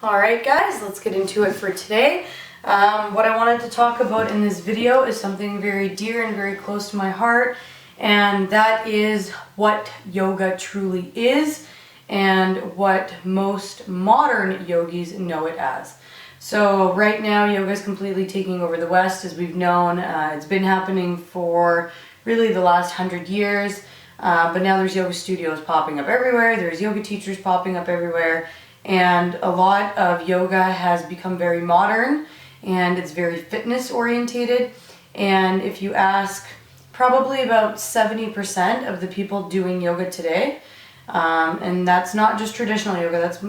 Alright guys, let's get into it for today. What I wanted to talk about in this video is something very dear and very close to my heart, and that is what yoga truly is and what most modern yogis know it as. So right now yoga is completely taking over the West, as we've known. It's been happening for really the last 100 years, but now there's yoga studios popping up everywhere, there's yoga teachers popping up everywhere. And a lot of yoga has become very modern and it's very fitness orientated. And if you ask probably about 70% of the people doing yoga today, and that's not just traditional yoga, that's,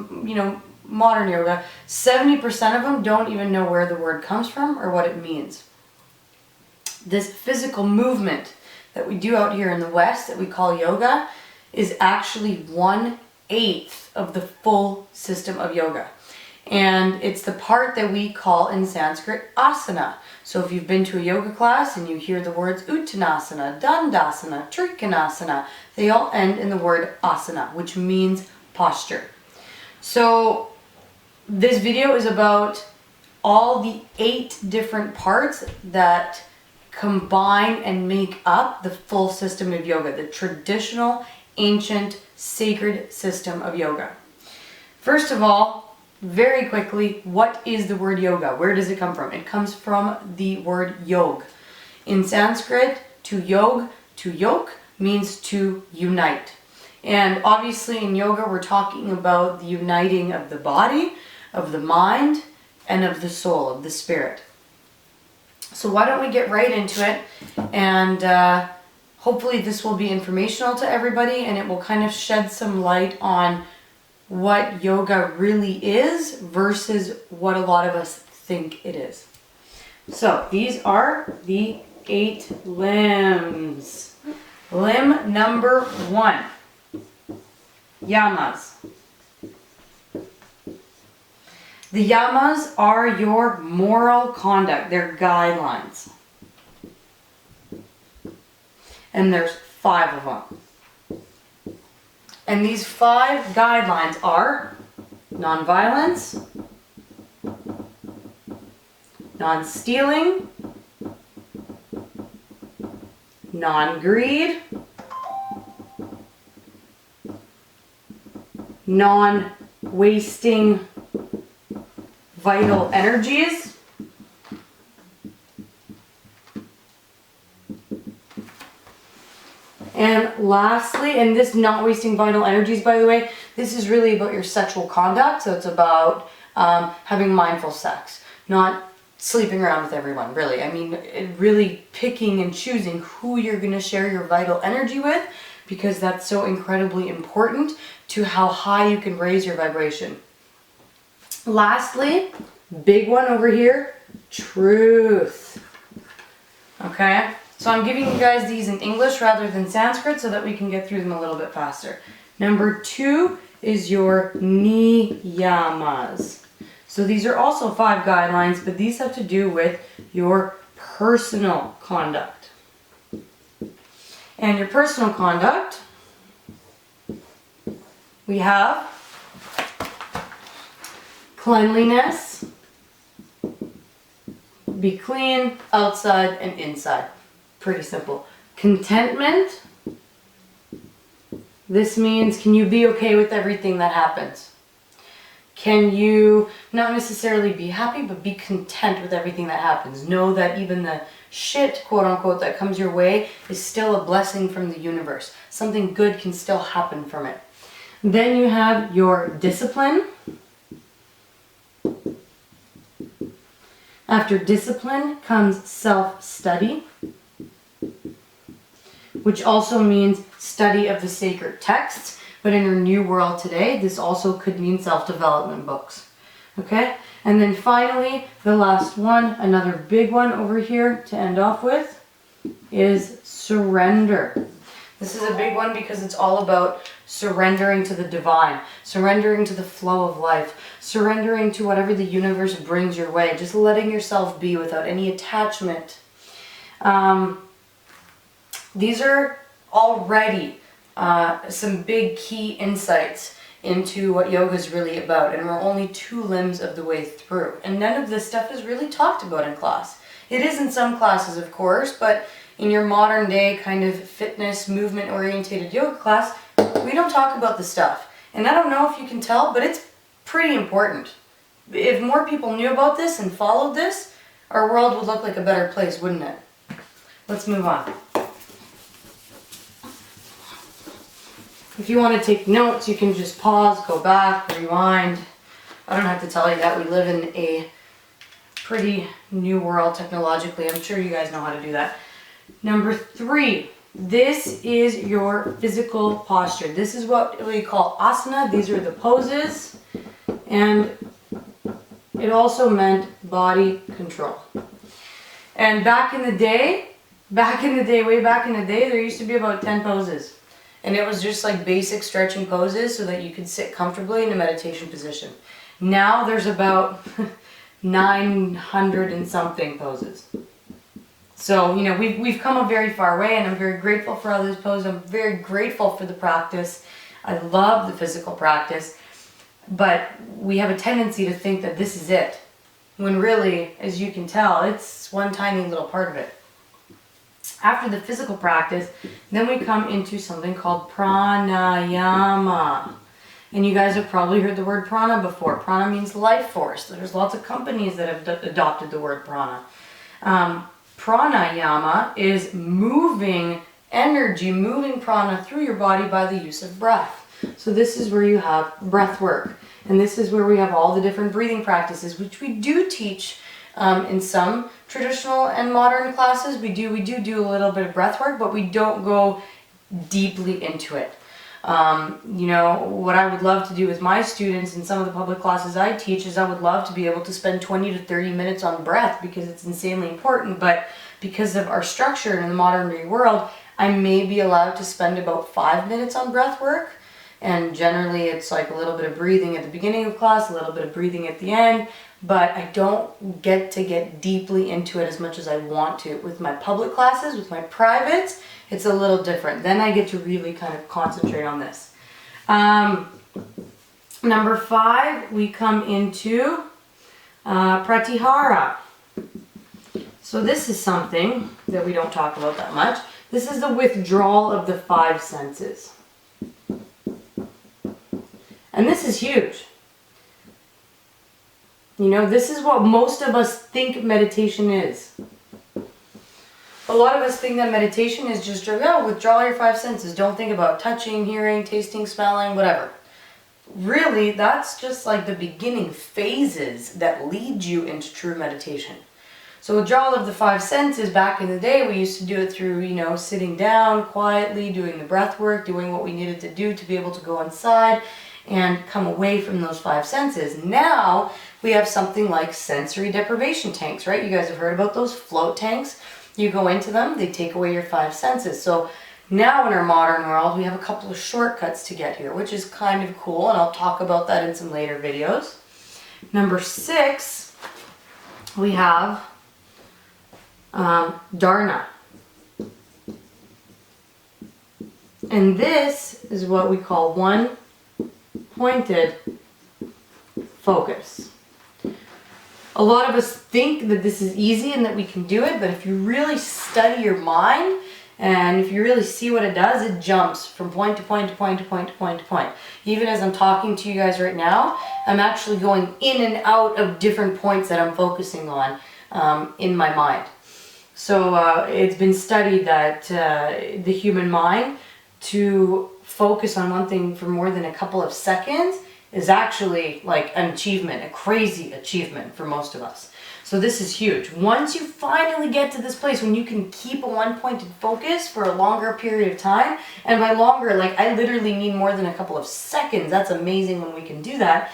modern yoga, 70% of them don't even know where the word comes from or what it means. This physical movement that we do out here in the West that we call yoga is actually 1/8 of the full system of yoga. And it's the part that we call in Sanskrit asana. So if you've been to a yoga class and you hear the words uttanasana, dandasana, trikonasana, they all end in the word asana, which means posture. So this video is about all the 8 different parts that combine and make up the full system of yoga, the traditional, ancient, sacred system of yoga. First of all, very quickly, what is the word yoga? Where does it come from? It comes from the word yog. In Sanskrit, to yog means to unite. And obviously in yoga we're talking about the uniting of the body, of the mind, and of the soul, of the spirit. So why don't we get right into it, and hopefully this will be informational to everybody and it will kind of shed some light on what yoga really is versus what a lot of us think it is. So these are the 8 limbs. Limb number 1, yamas. The yamas are your moral conduct, they're guidelines. And there's 5 of them. And these 5 guidelines are non-violence, non-stealing, non-greed, non-wasting vital energies, and lastly, and this not wasting vital energies, by the way, this is really about your sexual conduct. So it's about having mindful sex, not sleeping around with everyone, really. I mean, really picking and choosing who you're going to share your vital energy with, because that's so incredibly important to how high you can raise your vibration. Lastly, big one over here, truth. Okay? So I'm giving you guys these in English rather than Sanskrit so that we can get through them a little bit faster. Number 2 is your niyamas. So these are also 5 guidelines, but these have to do with your personal conduct. And your personal conduct, we have cleanliness, be clean outside and inside. Pretty simple. Contentment. This means, can you be okay with everything that happens? Can you not necessarily be happy, but be content with everything that happens? Know that even the shit, quote unquote, that comes your way is still a blessing from the universe. Something good can still happen from it. Then you have your discipline. After discipline comes self-study, which also means study of the sacred texts, but in our new world today, this also could mean self-development books. Okay? And then finally, the last one, another big one over here to end off with, is surrender. This is a big one because it's all about surrendering to the divine, surrendering to the flow of life, surrendering to whatever the universe brings your way, just letting yourself be without any attachment. These are already some big key insights into what yoga is really about, and we're only 2 limbs of the way through. And none of this stuff is really talked about in class. It is in some classes, of course, but in your modern day kind of fitness, movement orientated yoga class, we don't talk about this stuff. And I don't know if you can tell, but it's pretty important. If more people knew about this and followed this, our world would look like a better place, wouldn't it? Let's move on. If you want to take notes, you can just pause, go back, rewind. I don't have to tell you that we live in a pretty new world technologically. I'm sure you guys know how to do that. Number 3, this is your physical posture. This is what we call asana. These are the poses, and it also meant body control. And way back in the day, there used to be about 10 poses. And it was just like basic stretching poses so that you could sit comfortably in a meditation position. Now there's about 900 and something poses. So, you know, we've come a very far way, and I'm very grateful for all those poses. I'm very grateful for the practice. I love the physical practice. But we have a tendency to think that this is it, when really, as you can tell, it's one tiny little part of it. After the physical practice, then we come into something called pranayama. And you guys have probably heard the word prana before. Prana means life force. There's lots of companies that have adopted the word prana. Pranayama is moving energy, moving prana through your body by the use of breath. So this is where you have breath work. And this is where we have all the different breathing practices, which we do teach in some traditional and modern classes. We do a little bit of breath work, but we don't go deeply into it. You know, what I would love to do with my students in some of the public classes I teach is I would love to be able to spend 20 to 30 minutes on breath, because it's insanely important. But because of our structure in the modern day world, I may be allowed to spend about 5 minutes on breath work. And generally it's like a little bit of breathing at the beginning of class, a little bit of breathing at the end, but I don't get to get deeply into it as much as I want to. With my public classes, with my privates, it's a little different. Then I get to really kind of concentrate on this. Number 5, we come into pratyahara. So this is something that we don't talk about that much. This is the withdrawal of the 5 senses. And this is huge. You know, this is what most of us think meditation is. A lot of us think that meditation is just, withdraw your 5 senses. Don't think about touching, hearing, tasting, smelling, whatever. Really, that's just like the beginning phases that lead you into true meditation. So withdrawal of the 5 senses, back in the day, we used to do it through, you know, sitting down quietly, doing the breath work, doing what we needed to do to be able to go inside and come away from those 5 senses. Now we have something like sensory deprivation tanks, right? You guys have heard about those float tanks. You go into them, they take away your 5 senses. So now in our modern world, we have a couple of shortcuts to get here, which is kind of cool, and I'll talk about that in some later videos. Number 6, we have dharana. And this is what we call one pointed focus. A lot of us think that this is easy and that we can do it, but if you really study your mind and if you really see what it does, it jumps from point to point to point to point to point to point. Even as I'm talking to you guys right now, I'm actually going in and out of different points that I'm focusing on in my mind. So it's been studied that the human mind, to focus on one thing for more than a couple of seconds, is actually like an achievement, a crazy achievement for most of us. So this is huge. Once you finally get to this place when you can keep a one-pointed focus for a longer period of time, and by longer, like I literally mean more than a couple of seconds, that's amazing when we can do that,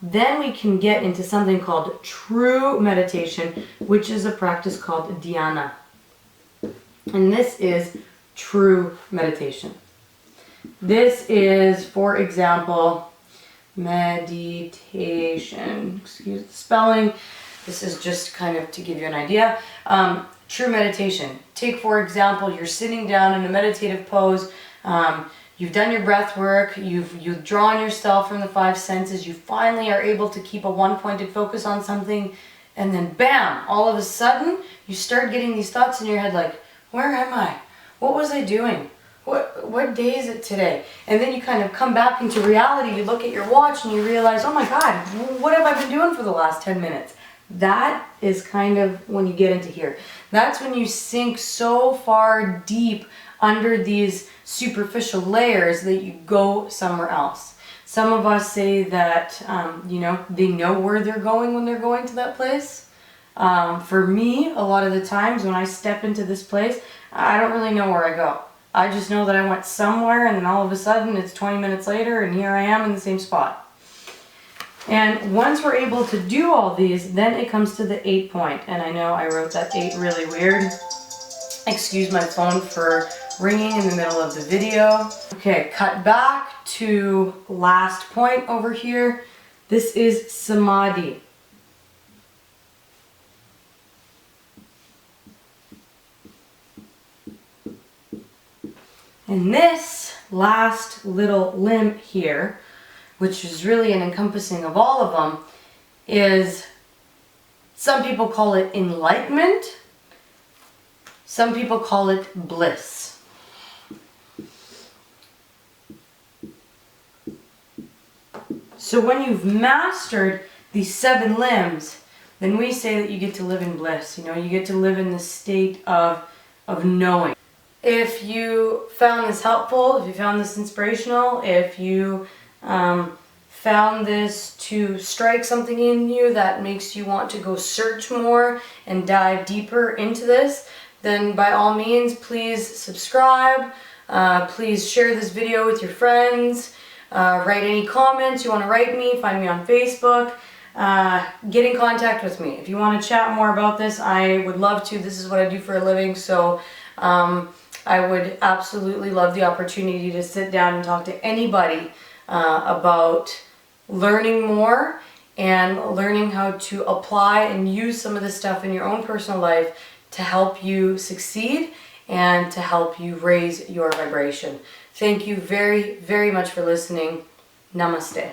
then we can get into something called true meditation, which is a practice called dhyana. And this is true meditation. This is, for example, meditation. Excuse the spelling. This is just kind of to give you an idea. True meditation. Take, for example, you're sitting down in a meditative pose. you've done your breath work, you've drawn yourself from the five senses, you finally are able to keep a one-pointed focus on something, and then bam, all of a sudden, you start getting these thoughts in your head like, where am I? What was I doing? What day is it today? And then you kind of come back into reality, you look at your watch and you realize, oh my God, what have I been doing for the last 10 minutes? That is kind of when you get into here. That's when you sink so far deep under these superficial layers that you go somewhere else. Some of us say that, they know where they're going when they're going to that place. For me, a lot of the times when I step into this place, I don't really know where I go. I just know that I went somewhere and then all of a sudden it's 20 minutes later and here I am in the same spot. And once we're able to do all these, then it comes to the 8 point. And I know I wrote that 8 really weird. Excuse my phone for ringing in the middle of the video. Okay, cut back to last point over here. This is samadhi. And this last little limb here, which is really an encompassing of all of them, is, some people call it enlightenment, some people call it bliss. So when you've mastered these 7 limbs, then we say that you get to live in bliss. You get to live in the state of knowing. If you found this helpful, if you found this inspirational, if you found this to strike something in you that makes you want to go search more and dive deeper into this, then by all means, please subscribe. Please share this video with your friends. Write any comments you want to write me. Find me on Facebook. Get in contact with me. If you want to chat more about this, I would love to. This is what I do for a living, so I would absolutely love the opportunity to sit down and talk to anybody about learning more and learning how to apply and use some of this stuff in your own personal life to help you succeed and to help you raise your vibration. Thank you very, very much for listening. Namaste.